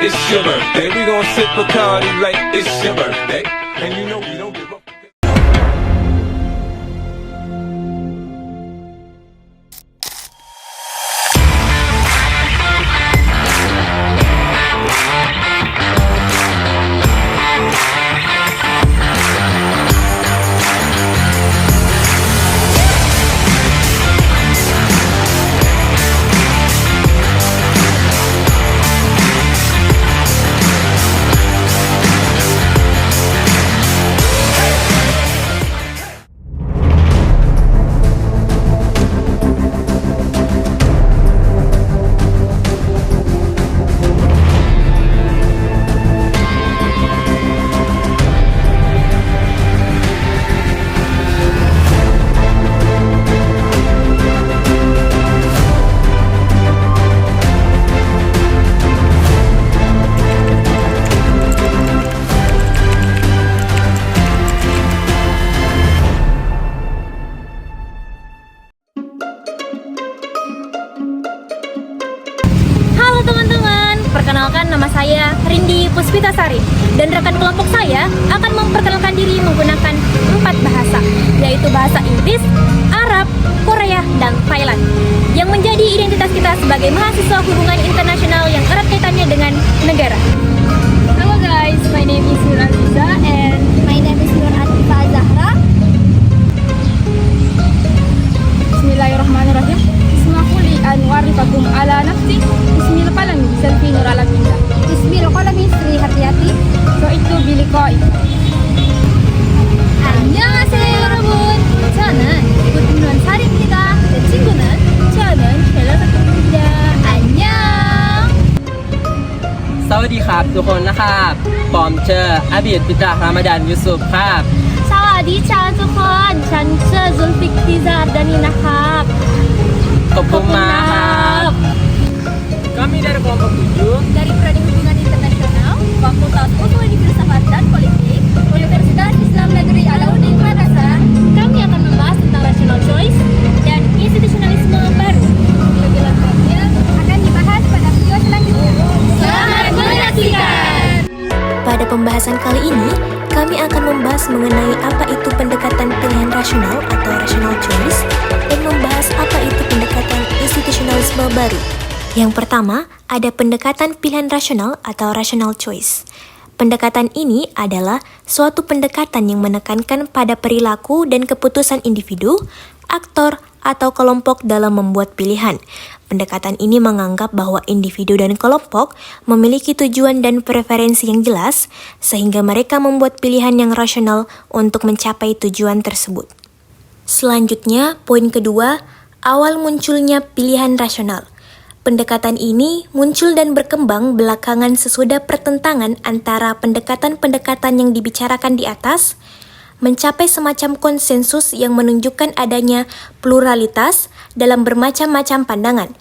it's your birthday. We gon' sip Bacardi like it's your birthday. And you know we don't give up. Perkenalkan, nama saya Rindi Puspitasari dan rekan kelompok saya akan memperkenalkan diri menggunakan 4 bahasa, yaitu bahasa Inggris, Arab, Korea, dan Thailand, yang menjadi identitas kita sebagai mahasiswa hubungan internasional yang erat kaitannya dengan negara. Hello guys, my name is Nur Aziza and My name is Nur Atifa Zahra. Bismillahirrahmanirrahim. Ismahuli anwarifakum ala nafsi. Bismillahirrahmanirrahim. Selfie Nur Alaminda. Bismillahirrahmanirrahim. Sri Hati-Hati. So itu bilikoi. 안녕하세요 여러분. 저는 고등원 살입니다. 제 친구는 저는 벨라사입니다. 안녕. สวัสดีครับทุกคนนะครับปอมเจออาบิดปิตราฮามาดานยูซุฟครับ สวัสดีชาวทุกคนฉันชื่อซุลฟิกติซาดานีนะครับ ขอบคุณมากครับ kami dari kelompok 7 Dari Prodi Hubungan Internasional, Fakultas Ekonomi Filsafat dan Politik, Universitas Islam Negeri Alauddin Madrasah. Kami akan membahas tentang rational choice dan institusionalisme baru. Penjelasan terakhir akan dibahas pada video selanjutnya. Selamat menyaksikan. Pada pembahasan kali ini, kami akan membahas mengenai apa itu pendekatan pilihan rasional atau rational choice dan membahas apa itu pendekatan institusionalisme baru. Yang pertama, ada pendekatan pilihan rasional atau rational choice. Pendekatan ini adalah suatu pendekatan yang menekankan pada perilaku dan keputusan individu, aktor, atau kelompok dalam membuat pilihan. Pendekatan ini menganggap bahwa individu dan kelompok memiliki tujuan dan preferensi yang jelas, sehingga mereka membuat pilihan yang rasional untuk mencapai tujuan tersebut. Selanjutnya, poin kedua, awal munculnya pilihan rasional. Pendekatan ini muncul dan berkembang belakangan sesudah pertentangan antara pendekatan-pendekatan yang dibicarakan di atas, mencapai semacam konsensus yang menunjukkan adanya pluralitas dalam bermacam-macam pandangan.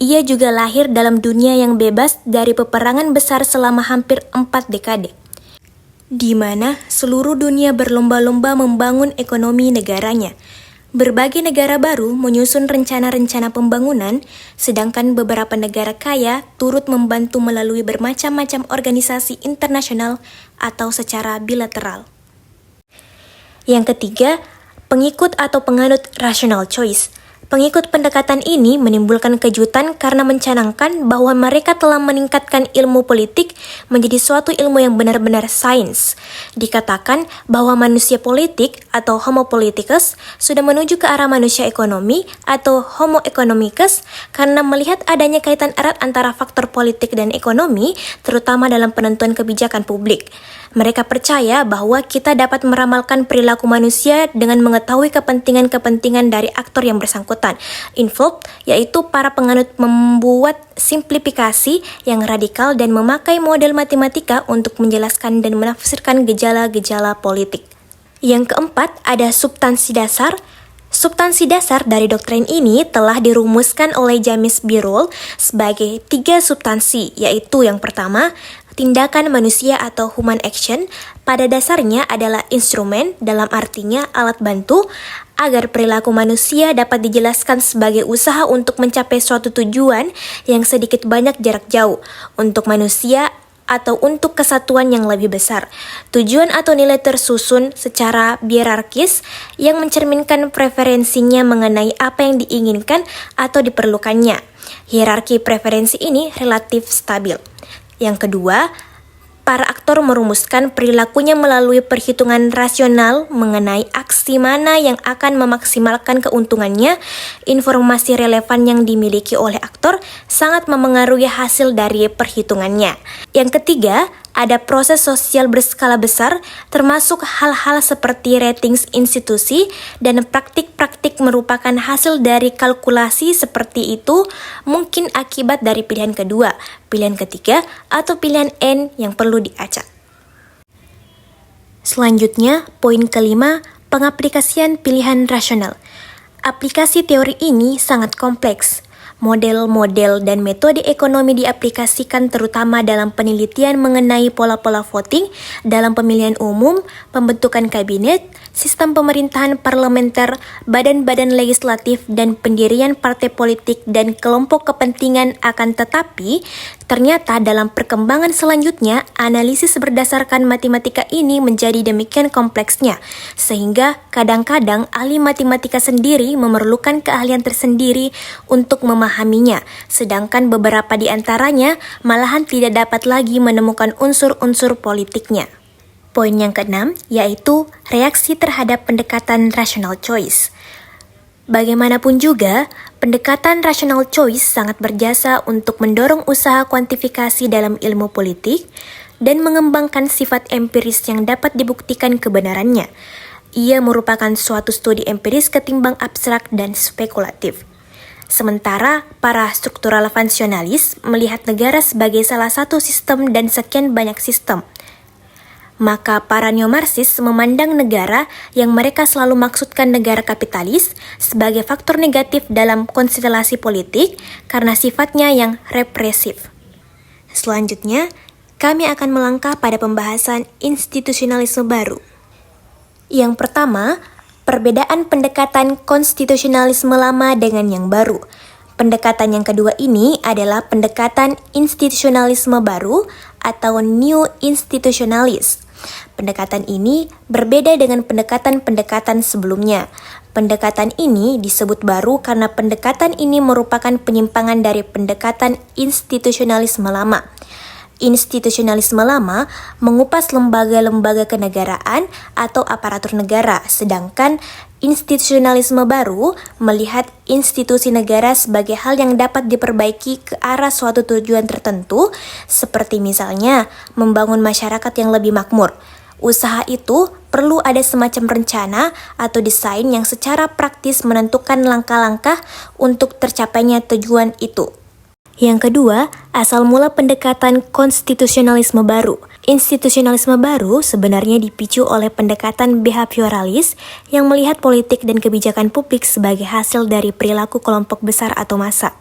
Ia juga lahir dalam dunia yang bebas dari peperangan besar selama hampir 4 dekade, di mana seluruh dunia berlomba-lomba membangun ekonomi negaranya. Berbagai negara baru menyusun rencana-rencana pembangunan, sedangkan beberapa negara kaya turut membantu melalui bermacam-macam organisasi internasional atau secara bilateral. Yang ketiga, pengikut atau penganut rational choice. Pengikut pendekatan ini menimbulkan kejutan karena mencanangkan bahwa mereka telah meningkatkan ilmu politik menjadi suatu ilmu yang benar-benar sains. Dikatakan bahwa manusia politik atau homo politicus sudah menuju ke arah manusia ekonomi atau homo economicus karena melihat adanya kaitan erat antara faktor politik dan ekonomi, terutama dalam penentuan kebijakan publik. Mereka percaya bahwa kita dapat meramalkan perilaku manusia dengan mengetahui kepentingan-kepentingan dari aktor yang bersangkutan. Involved, yaitu para penganut membuat simplifikasi yang radikal dan memakai model matematika untuk menjelaskan dan menafsirkan gejala-gejala politik. Yang keempat, ada substansi dasar. Substansi dasar dari doktrin ini telah dirumuskan oleh James Birrell sebagai 3 substansi, yaitu yang pertama, Tindakan manusia atau human action pada dasarnya adalah instrumen, dalam artinya alat bantu, agar perilaku manusia dapat dijelaskan sebagai usaha untuk mencapai suatu tujuan yang sedikit banyak jarak jauh untuk manusia atau untuk kesatuan yang lebih besar. Tujuan atau nilai tersusun secara hierarkis yang mencerminkan preferensinya mengenai apa yang diinginkan atau diperlukannya. Hierarki preferensi ini relatif stabil. Yang kedua, para aktor merumuskan perilakunya melalui perhitungan rasional mengenai aksi mana yang akan memaksimalkan keuntungannya. Informasi relevan yang dimiliki oleh aktor sangat memengaruhi hasil dari perhitungannya. Yang ketiga, ada proses sosial berskala besar, termasuk hal-hal seperti ratings institusi dan praktik-praktik merupakan hasil dari kalkulasi seperti itu, mungkin akibat dari pilihan kedua, pilihan ketiga, atau pilihan N yang perlu diacak. Selanjutnya, poin kelima, pengaplikasian pilihan rasional. Aplikasi teori ini sangat kompleks. Model-model dan metode ekonomi diaplikasikan terutama dalam penelitian mengenai pola-pola voting dalam pemilihan umum, pembentukan kabinet, sistem pemerintahan parlementer, badan-badan legislatif, dan pendirian partai politik dan kelompok kepentingan. Akan tetapi, ternyata dalam perkembangan selanjutnya, analisis berdasarkan matematika ini menjadi demikian kompleksnya, sehingga kadang-kadang ahli matematika sendiri memerlukan keahlian tersendiri untuk memahaminya, sedangkan beberapa di antaranya malahan tidak dapat lagi menemukan unsur-unsur politiknya. Poin yang keenam, yaitu reaksi terhadap pendekatan rational choice. Bagaimanapun juga, pendekatan rational choice sangat berjasa untuk mendorong usaha kuantifikasi dalam ilmu politik dan mengembangkan sifat empiris yang dapat dibuktikan kebenarannya. Ia merupakan suatu studi empiris ketimbang abstrak dan spekulatif. Sementara para struktural fungsionalis melihat negara sebagai salah satu sistem dan sekian banyak sistem. Maka para neomarxis memandang negara yang mereka selalu maksudkan negara kapitalis sebagai faktor negatif dalam konstelasi politik karena sifatnya yang represif. Selanjutnya, kami akan melangkah pada pembahasan institusionalisme baru. Yang pertama, perbedaan pendekatan konstitusionalisme lama dengan yang baru. Pendekatan yang kedua ini adalah pendekatan institusionalisme baru atau new institutionalist. Pendekatan ini berbeda dengan pendekatan-pendekatan sebelumnya. Pendekatan ini disebut baru karena pendekatan ini merupakan penyimpangan dari pendekatan institusionalisme lama. Institusionalisme lama mengupas lembaga-lembaga kenegaraan atau aparatur negara, sedangkan institusionalisme baru melihat institusi negara sebagai hal yang dapat diperbaiki ke arah suatu tujuan tertentu, seperti misalnya membangun masyarakat yang lebih makmur. Usaha itu perlu ada semacam rencana atau desain yang secara praktis menentukan langkah-langkah untuk tercapainya tujuan itu. Yang kedua, asal mula pendekatan konstitusionalisme baru. Institusionalisme baru sebenarnya dipicu oleh pendekatan behavioralis yang melihat politik dan kebijakan publik sebagai hasil dari perilaku kelompok besar atau massa,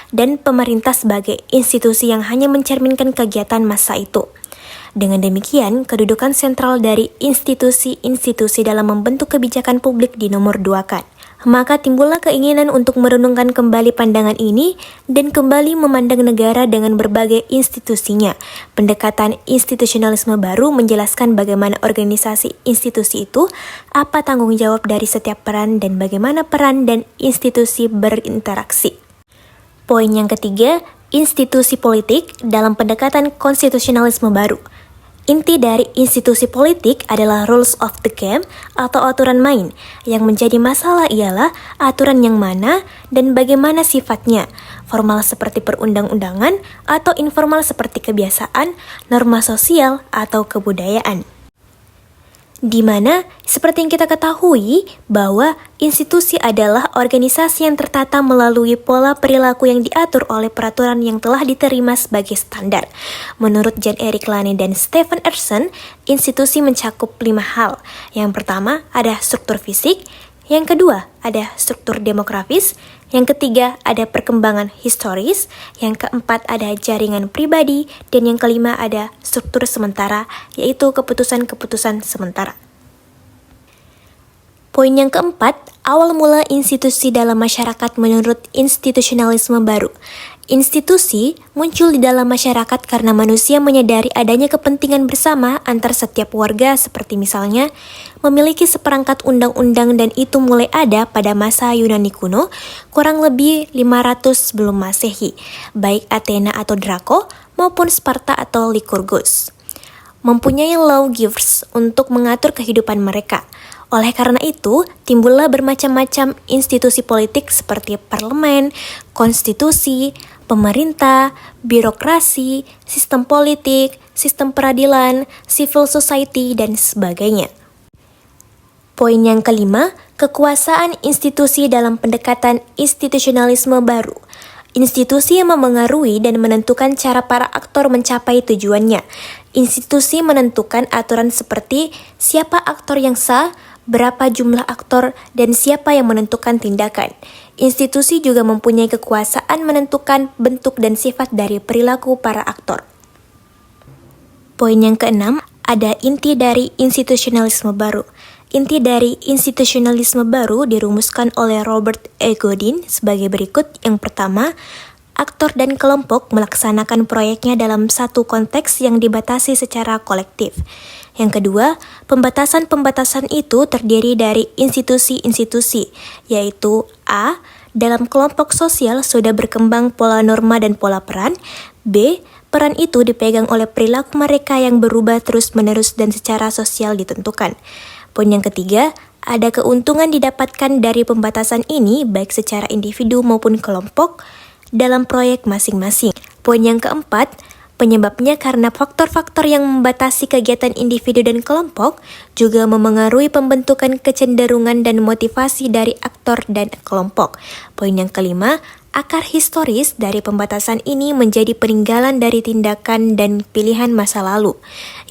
dan pemerintah sebagai institusi yang hanya mencerminkan kegiatan massa itu. Dengan demikian, kedudukan sentral dari institusi-institusi dalam membentuk kebijakan publik dinomorduakan. Maka timbullah keinginan untuk merenungkan kembali pandangan ini dan kembali memandang negara dengan berbagai institusinya. Pendekatan institusionalisme baru menjelaskan bagaimana organisasi institusi itu, apa tanggung jawab dari setiap peran, dan bagaimana peran dan institusi berinteraksi. Poin yang ketiga, institusi politik dalam pendekatan konstitusionalisme baru. Inti dari institusi politik adalah rules of the game atau aturan main. Yang menjadi masalah ialah aturan yang mana dan bagaimana sifatnya, formal seperti perundang-undangan atau informal seperti kebiasaan, norma sosial atau kebudayaan. Di mana, seperti yang kita ketahui, bahwa institusi adalah organisasi yang tertata melalui pola perilaku yang diatur oleh peraturan yang telah diterima sebagai standar. Menurut Jan-Erik Lane dan Stephen Emerson, institusi mencakup 5 hal. Yang pertama ada struktur fisik, Yang kedua, ada struktur demografis. Yang ketiga, ada perkembangan historis. Yang keempat, ada jaringan pribadi. Dan yang kelima, ada struktur sementara, yaitu keputusan-keputusan sementara. Poin yang keempat, awal mula institusi dalam masyarakat menurut institusionalisme baru. Institusi muncul di dalam masyarakat karena manusia menyadari adanya kepentingan bersama antar setiap warga, seperti misalnya memiliki seperangkat undang-undang, dan itu mulai ada pada masa Yunani kuno, kurang lebih 500 sebelum Masehi, baik Athena atau Draco maupun Sparta atau Lycurgus. Mempunyai lawgivers untuk mengatur kehidupan mereka. Oleh karena itu, timbullah bermacam-macam institusi politik seperti parlemen, konstitusi, pemerintah, birokrasi, sistem politik, sistem peradilan, civil society, dan sebagainya. Poin yang kelima, kekuasaan institusi dalam pendekatan institusionalisme baru. Institusi yang memengaruhi dan menentukan cara para aktor mencapai tujuannya. Institusi menentukan aturan seperti siapa aktor yang sah, berapa jumlah aktor, dan siapa yang menentukan tindakan. Institusi juga mempunyai kekuasaan menentukan bentuk dan sifat dari perilaku para aktor. Poin yang keenam, ada inti dari institusionalisme baru. Inti dari institusionalisme baru dirumuskan oleh Robert E. Godin sebagai berikut. Yang pertama, aktor dan kelompok melaksanakan proyeknya dalam satu konteks yang dibatasi secara kolektif. Yang kedua, pembatasan-pembatasan itu terdiri dari institusi-institusi, yaitu A. Dalam kelompok sosial sudah berkembang pola norma dan pola peran. B. Peran itu dipegang oleh perilaku mereka yang berubah terus-menerus dan secara sosial ditentukan. Poin yang ketiga, ada keuntungan didapatkan dari pembatasan ini baik secara individu maupun kelompok dalam proyek masing-masing. Poin yang keempat, penyebabnya karena faktor-faktor yang membatasi kegiatan individu dan kelompok juga memengaruhi pembentukan kecenderungan dan motivasi dari aktor dan kelompok. Poin yang kelima, akar historis dari pembatasan ini menjadi peninggalan dari tindakan dan pilihan masa lalu.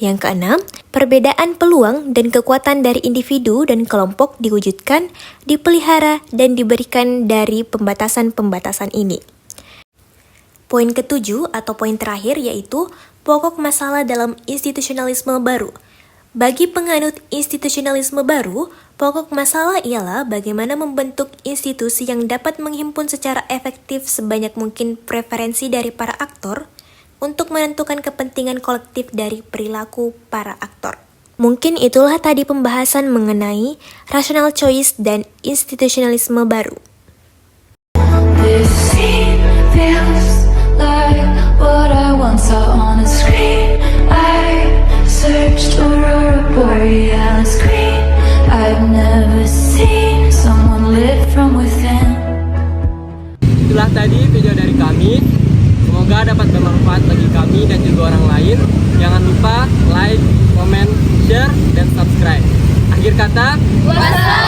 Yang keenam, perbedaan peluang dan kekuatan dari individu dan kelompok diwujudkan, dipelihara, dan diberikan dari pembatasan-pembatasan ini. Poin ketujuh atau poin terakhir yaitu pokok masalah dalam institusionalisme baru. Bagi penganut institusionalisme baru, pokok masalah ialah bagaimana membentuk institusi yang dapat menghimpun secara efektif sebanyak mungkin preferensi dari para aktor untuk menentukan kepentingan kolektif dari perilaku para aktor. Mungkin itulah tadi pembahasan mengenai rational choice dan institusionalisme baru. This scene feels like what I once saw on a screen. I searched aurora borealis green. I've never seen someone lit from within. Itulah tadi video dari kami. Semoga dapat bermanfaat bagi kami dan juga orang lain. Jangan lupa like, comment, share, dan subscribe. Akhir kata, Wassalam.